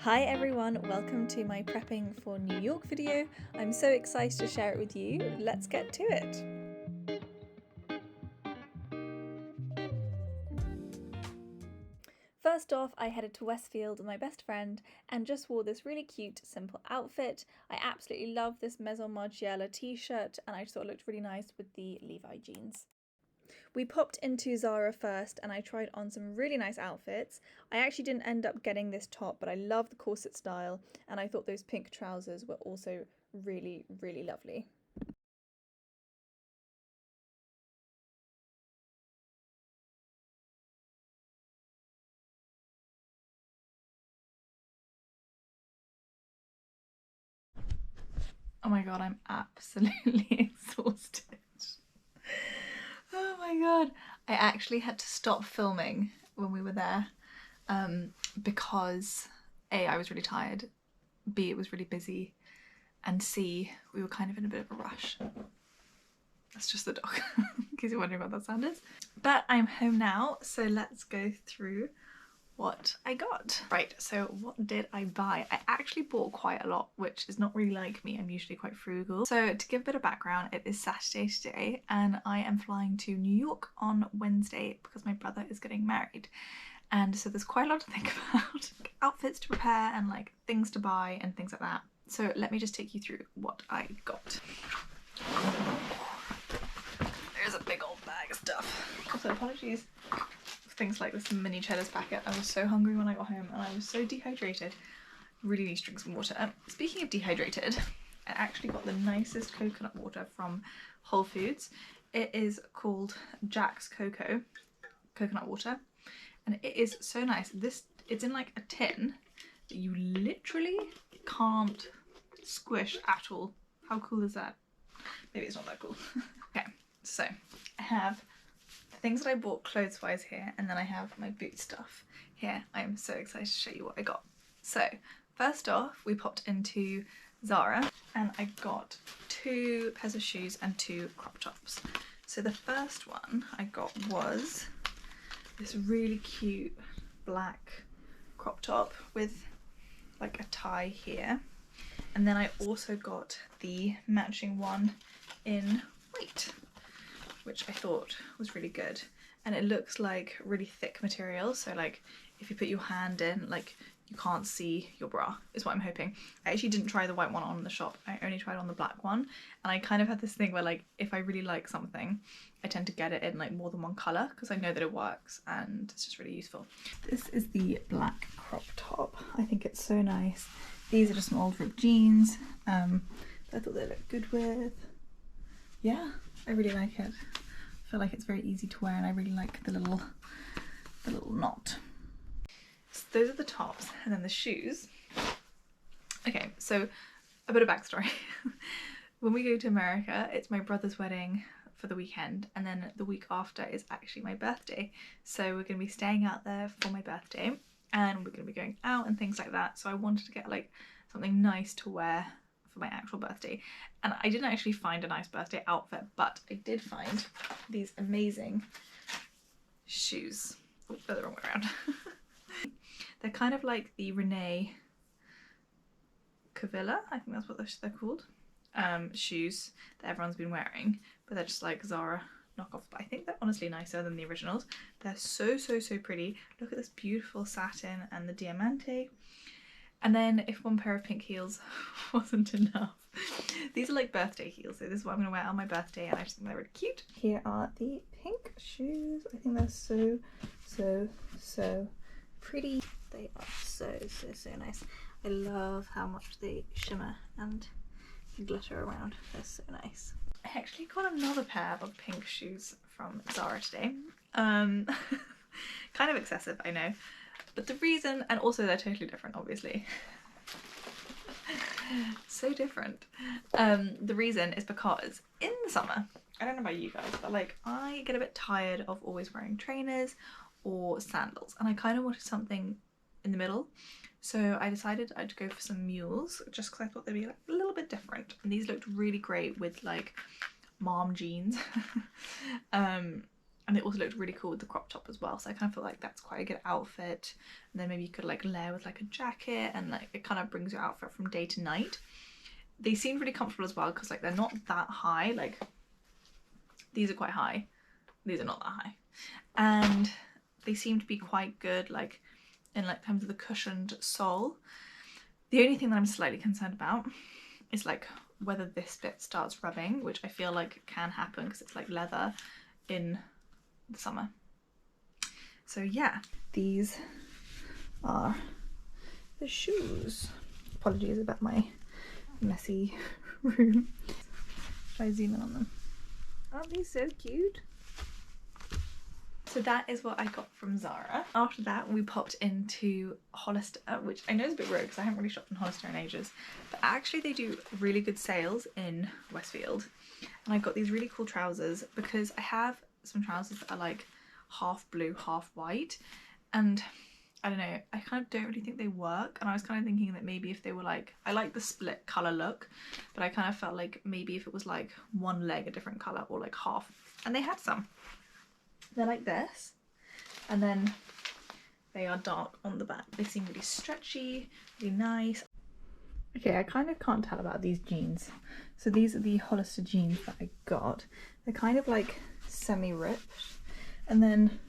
Hi everyone, welcome to my prepping for New York video. I'm so excited to share it with you. Let's get to it. First off, I headed to Westfield with my best friend and just wore this really cute, simple outfit. I absolutely love this Maison Margiela t-shirt and I just thought it looked really nice with the Levi jeans. We popped into Zara first and I tried on some really nice outfits. I actually didn't end up getting this top, but I love the corset style and I thought those pink trousers were also really, really lovely. Oh my god, I'm absolutely exhausted. Oh my god. I actually had to stop filming when we were there because A, I was really tired, B, it was really busy, and C, we were kind of in a bit of a rush. That's just the dog, in case you're wondering what that sound is. But I'm home now, so let's go through what I got. Right, so what did I buy? I actually bought quite a lot, which is not really like me. I'm usually quite frugal. So to give a bit of background, it is Saturday today and I am flying to New York on Wednesday because my brother is getting married. And so there's quite a lot to think about. Outfits to prepare and like things to buy and things like that. So let me just take you through what I got. There's a big old bag of stuff. Also apologies things like this mini cheddars packet. I was so hungry when I got home and I was so dehydrated. Really need to drink some water. Speaking of dehydrated, I actually got the nicest coconut water from Whole Foods. It is called Jack's coconut water, and it is so nice. It's in like a tin that you literally can't squish at all. How cool is that? Maybe it's not that cool. Okay, so I have things that I bought clothes wise here, and then I have my boot stuff here. I am so excited to show you what I got. So first off, we popped into Zara and I got 2 pairs of shoes and 2 crop tops. So the first one I got was this really cute black crop top with like a tie here, and then I also got the matching one in white, which I thought was really good. And it looks like really thick material, so like if you put your hand in, like you can't see your bra, is what I'm hoping. I actually didn't try the white one on in the shop, I only tried on the black one, and I kind of had this thing where like if I really like something I tend to get it in like more than one colour because I know that it works and it's just really useful. This is the black crop top. I think it's so nice. These are just some old ripped jeans that I thought they looked good with. Yeah, I really like it. I feel like it's very easy to wear and I really like the little knot. So those are the tops, and then the shoes. Okay, so a bit of backstory. When we go to America, it's my brother's wedding for the weekend, and then the week after is actually my birthday. So we're going to be staying out there for my birthday and we're going to be going out and things like that. So I wanted to get like something nice to wear for my actual birthday, and I didn't actually find a nice birthday outfit, but I did find these amazing shoes. Oh, they're the wrong way around. They're kind of like the Renee Cavilla, I think that's what they're called, shoes that everyone's been wearing, but they're just like Zara knockoffs, but I think they're honestly nicer than the originals. They're so pretty. Look at this beautiful satin and the diamante. And then if one pair of pink heels wasn't enough, these are like birthday heels, so this is what I'm going to wear on my birthday and I just think they're really cute. Here are the pink shoes. I think they're so pretty. They are so nice. I love how much they shimmer and glitter around. They're so nice. I actually got another pair of pink shoes from Zara today. Kind of excessive, I know. But the reason, and also they're totally different, obviously. So different. The reason is because in the summer, I don't know about you guys, but like I get a bit tired of always wearing trainers or sandals, and I kind of wanted something in the middle. So I decided I'd go for some mules just because I thought they'd be like a little bit different. And these looked really great with like mom jeans. and it also looked really cool with the crop top as well, so I kind of feel like that's quite a good outfit. And then maybe you could like layer with like a jacket, and like it kind of brings your outfit from day to night. They seem really comfortable as well, because like they're not that high. Like these are quite high, these are not that high, and they seem to be quite good like in like terms of the cushioned sole. The only thing that I'm slightly concerned about is like whether this bit starts rubbing, which I feel like can happen because it's like leather in the summer. So yeah, these are the shoes. Apologies about my messy room. Should I zoom in on them? Aren't these so cute? So that is what I got from Zara. After that, we popped into Hollister, which I know is a bit weird because I haven't really shopped in Hollister in ages, but actually they do really good sales in Westfield. And I got these really cool trousers because I have some trousers that are like half blue, half white, and I don't know, I kind of don't really think they work. And I was kind of thinking that maybe if they were like, I like the split colour look, but I kind of felt like maybe if it was like one leg a different colour or like half, and they had some. They're like this, and then they are dark on the back. They seem really stretchy, really nice. Okay, I kind of can't tell about these jeans. So these are the Hollister jeans that I got. They're kind of like semi-ripped, and then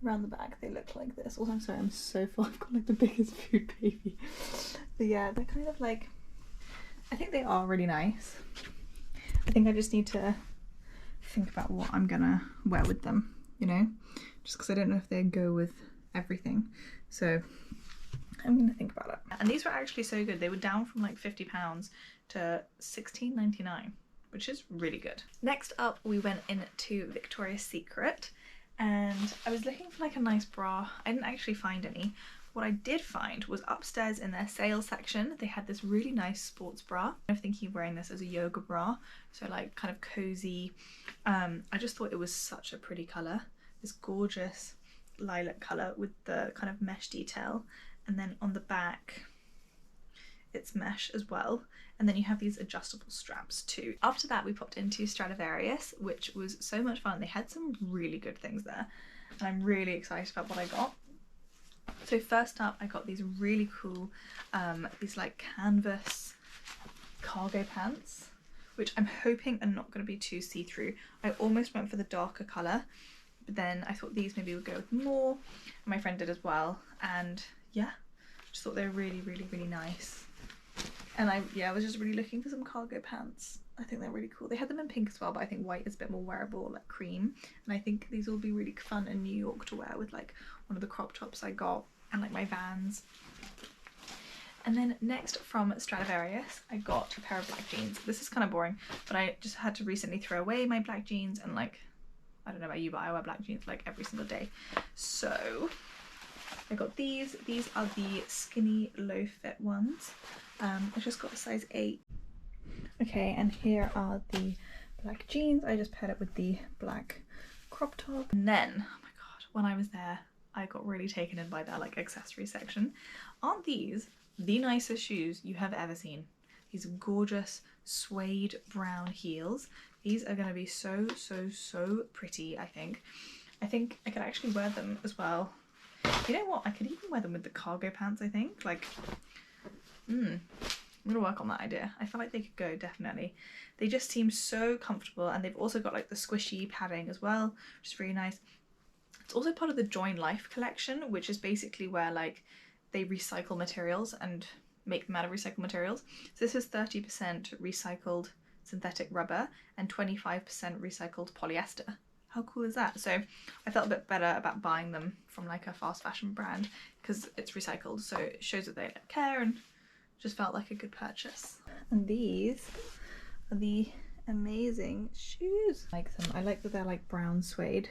around the back they look like this. Also, I'm sorry, I'm so full. I've got like the biggest food baby. But yeah, they're kind of like, I think they are really nice. I think I just need to think about what I'm gonna wear with them, you know, just because I don't know if they go with everything, so I'm gonna think about it. And these were actually so good. They were down from like £50 to £16.99, which is really good. Next up, we went into Victoria's Secret, and I was looking for like a nice bra. I didn't actually find any. What I did find was upstairs in their sales section, they had this really nice sports bra. I'm thinking of wearing this as a yoga bra, so like kind of cozy. I just thought it was such a pretty colour, this gorgeous lilac colour with the kind of mesh detail, and then on the back it's mesh as well, and then you have these adjustable straps too. After that, we popped into Stradivarius, which was so much fun. They had some really good things there, and I'm really excited about what I got. So first up, I got these really cool, these like canvas cargo pants, which I'm hoping are not going to be too see-through. I almost went for the darker colour, but then I thought these maybe would go with more, and my friend did as well, and yeah, just thought they were really, really, really nice. And I was just really looking for some cargo pants. I think they're really cool. They had them in pink as well, but I think white is a bit more wearable, like cream. And I think these will be really fun in New York to wear with like one of the crop tops I got and like my Vans. And then next from Stradivarius, I got a pair of black jeans. This is kind of boring, but I just had to recently throw away my black jeans, and like, I don't know about you, but I wear black jeans like every single day. So I got these. These are the skinny low fit ones. I just got a size 8. Okay, and here are the black jeans. I just paired it with the black crop top. And then, oh my god, when I was there, I got really taken in by their like accessory section. Aren't these the nicest shoes you have ever seen? These gorgeous suede brown heels. These are going to be so, so, so pretty, I think. I think I could actually wear them as well. You know what? I could even wear them with the cargo pants, I think. Like, I'm gonna work on that idea. I feel like they could go, definitely. They just seem so comfortable, and they've also got like the squishy padding as well, which is really nice. It's also part of the Join Life collection, which is basically where like they recycle materials and make them out of recycled materials. So this is 30% recycled synthetic rubber and 25% recycled polyester. How cool is that? So I felt a bit better about buying them from like a fast fashion brand because it's recycled, so it shows that they like care, and just felt like a good purchase. And these are the amazing shoes. I like them. I like that they're like brown suede.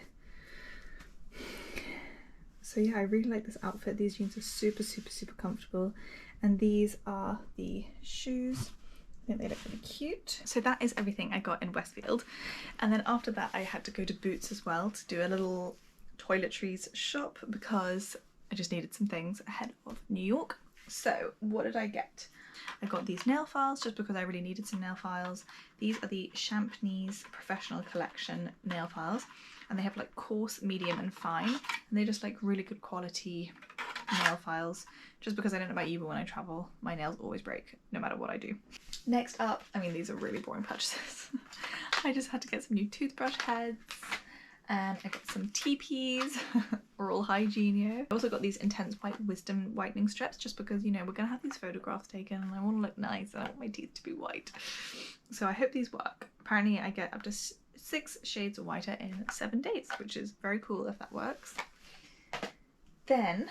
So yeah, I really like this outfit. These jeans are super, super, super comfortable. And these are the shoes. I think they look really cute. So that is everything I got in Westfield. And then after that, I had to go to Boots as well to do a little toiletries shop because I just needed some things ahead of New York. So what did I get? I got these nail files just because I really needed some nail files. These are the Champneys Professional Collection nail files, and they have like coarse, medium and fine, and they're just like really good quality nail files, just because I don't know about you, but when I travel my nails always break no matter what I do. Next up, I mean, these are really boring purchases. I just had to get some new toothbrush heads, and I got some TPs, oral hygiene. I also got these Intense White Wisdom whitening strips, just because, you know, we're gonna have these photographs taken and I want to look nice and I want my teeth to be white. So I hope these work. Apparently I get up to 6 shades whiter in 7 days, which is very cool if that works. Then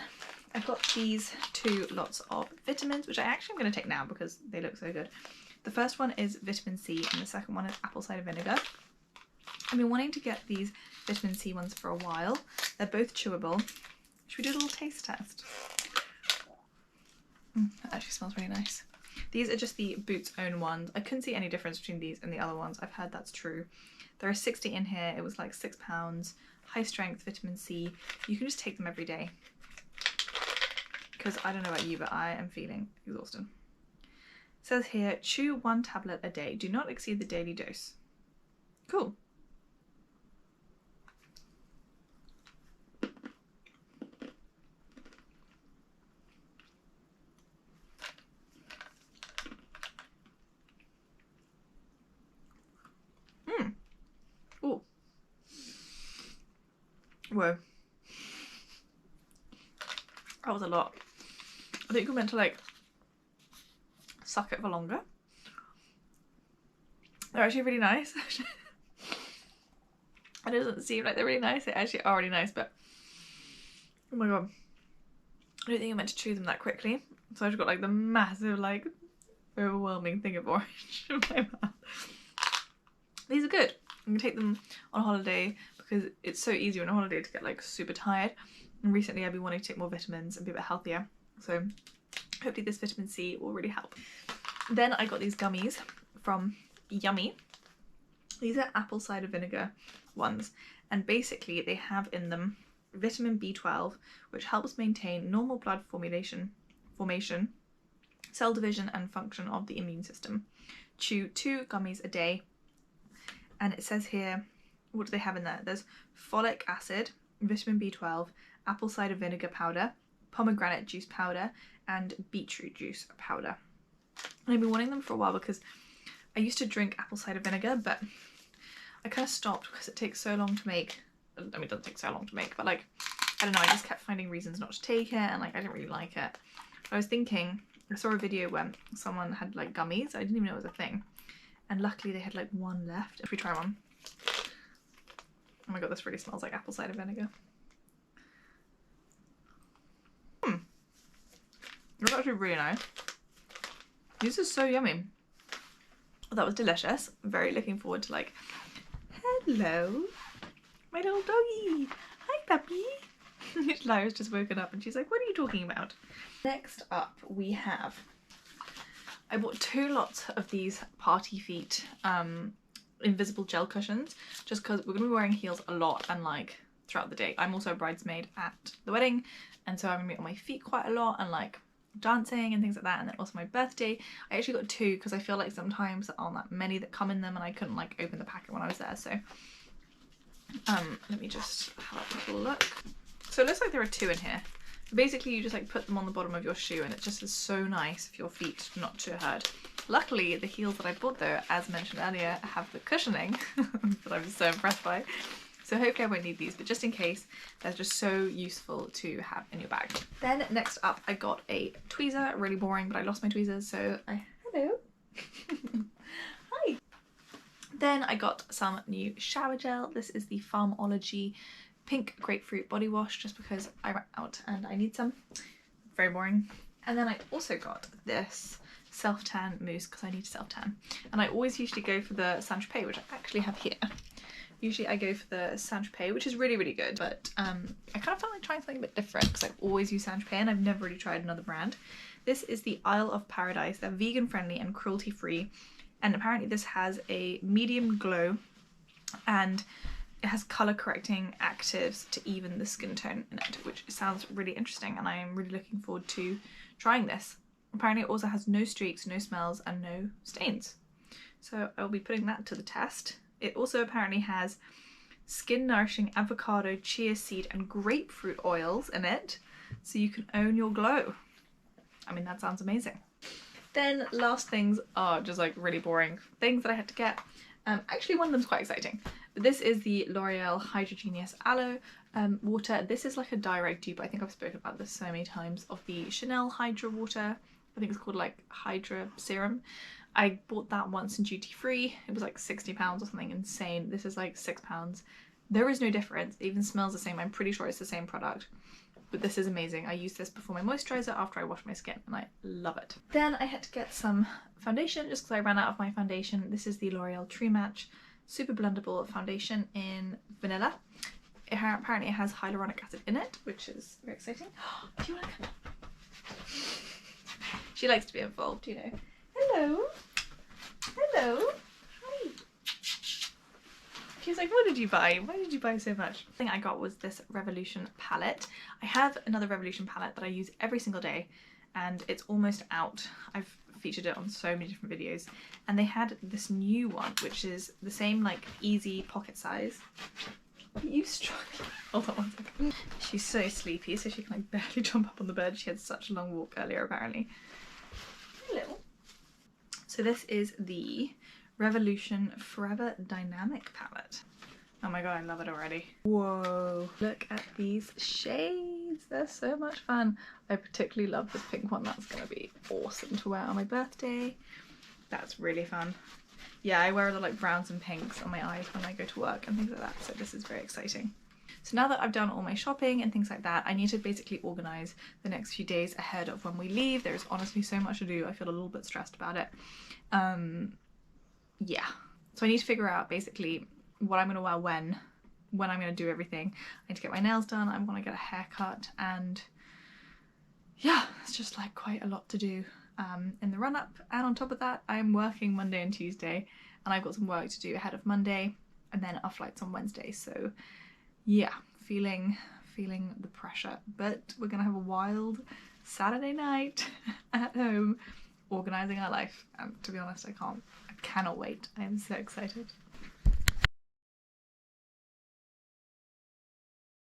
I got these 2 lots of vitamins, which I actually am going to take now because they look so good. The first one is vitamin C and the second one is apple cider vinegar. I've been wanting to get these vitamin C ones for a while. They're both chewable. Should we do a little taste test? That actually smells really nice. These are just the Boots Own ones. I couldn't see any difference between these and the other ones. I've heard that's true. There are 60 in here. It was like £6. High strength vitamin C. You can just take them every day. Because I don't know about you, but I am feeling exhausted. It says here, chew 1 tablet a day. Do not exceed the daily dose. Cool. Oh. Whoa. That was a lot. I think we're meant to like suck it for longer. They're actually really nice. It doesn't seem like they're really nice. They actually are really nice, but oh my god. I don't think I'm meant to chew them that quickly. So I've just got like the massive, like, overwhelming thing of orange in my mouth. These are good. I'm gonna take them on holiday because it's so easy on a holiday to get like super tired. And recently I've been wanting to take more vitamins and be a bit healthier. So hopefully this vitamin C will really help. Then I got these gummies from Yummy. These are apple cider vinegar ones. And basically they have in them vitamin B12, which helps maintain normal blood formation, cell division and function of the immune system. Chew 2 gummies a day. And it says here, what do they have in there? There's folic acid, vitamin B12, apple cider vinegar powder, pomegranate juice powder, and beetroot juice powder. And I've been wanting them for a while because I used to drink apple cider vinegar, but I kind of stopped because it takes so long to make. I mean, it doesn't take so long to make, but like, I don't know, I just kept finding reasons not to take it, and like, I didn't really like it. I was thinking, I saw a video where someone had like gummies. I didn't even know it was a thing. And luckily they had like 1 left. If we try one. Oh my god, this really smells like apple cider vinegar. It's actually really nice. This is so yummy. That was delicious. Very looking forward to like, hello, my little doggy. Hi, puppy. Lyra's just woken up and she's like, what are you talking about? Next up we have, I bought 2 lots of these Party Feet invisible gel cushions, just because we're gonna be wearing heels a lot and like throughout the day. I'm also a bridesmaid at the wedding, and so I'm gonna be on my feet quite a lot and like dancing and things like that. And then also my birthday, I actually got 2 because I feel like sometimes there aren't that many that come in them and I couldn't like open the packet when I was there. So let me just have a little look. So it looks like there are 2 in here. Basically you just like put them on the bottom of your shoe and it just is so nice for your feet not to hurt. Luckily the heels that I bought though, as mentioned earlier, have the cushioning that I'm so impressed by. So hopefully I won't need these, but just in case, they're just so useful to have in your bag. Then next up I got a tweezer, really boring, but I lost my tweezers, so hello. Hi. Then I got some new shower gel. This is the Farmology Pink Grapefruit Body Wash, just because I ran out and I need some. Very boring. And then I also got this self-tan mousse because I need to self-tan. And I always usually go for the Saint-Tropez, which I actually have here. Usually I go for the Saint-Tropez, which is really, really good, but I kind of felt like trying something a bit different because I've always used Saint-Tropez and I've never really tried another brand. This is the Isle of Paradise. They're vegan friendly and cruelty free, and apparently this has a medium glow and it has colour correcting actives to even the skin tone in it, which sounds really interesting, and I am really looking forward to trying this. Apparently it also has no streaks, no smells, and no stains. So I'll be putting that to the test. It also apparently has skin nourishing avocado, chia seed, and grapefruit oils in it, so you can own your glow. I mean, that sounds amazing. Then last things are just like really boring things that I had to get. Actually, one of them's quite exciting. This is the L'Oreal Hydrogenious Aloe water. This is like a direct dupe. I think I've spoken about this so many times, of the Chanel Hydra water. I think it's called like Hydra Serum. I bought that once in duty free. It was like £60 or something insane. This is like £6. There is no difference. It even smells the same. I'm pretty sure it's the same product. But this is amazing. I use this before my moisturizer after I wash my skin and I love it. Then I had to get some foundation just because I ran out of my foundation. This is the L'Oreal True Match Super Blendable Foundation in Vanilla. Apparently it has hyaluronic acid in it, which is very exciting. Do you want to come? She likes to be involved, you know. Hello. Hello. Hi. She was like, what did you buy? Why did you buy so much? The thing I got was this Revolution palette. I have another Revolution palette that I use every single day and it's almost out. I've featured it on so many different videos, and they had this new one which is the same like easy pocket size. Are you struggling? Hold on one second. She's so sleepy so she can like barely jump up on the bed. She had such a long walk earlier apparently. Hello. So this is the Revolution Forever Dynamic palette. Oh my god, I love it already. Whoa, look at these shades. They're so much fun. I particularly love this pink one. That's gonna be awesome to wear on my birthday. That's really fun. Yeah, I wear a lot of like browns and pinks on my eyes when I go to work and things like that, so this is very exciting. So now that I've done all my shopping and things like that, I need to basically organise the next few days ahead of when we leave. There's honestly so much to do. I feel a little bit stressed about it. Yeah, so I need to figure out basically what I'm going to wear when I'm going to do everything. I need to get my nails done, I want to get a haircut, and yeah, it's just like quite a lot to do in the run-up. And on top of that, I'm working Monday and Tuesday, and I've got some work to do ahead of Monday, and then our flight's on Wednesday. So yeah, feeling the pressure, but we're gonna have a wild Saturday night at home organising our life, and to be honest, I cannot wait. I am so excited.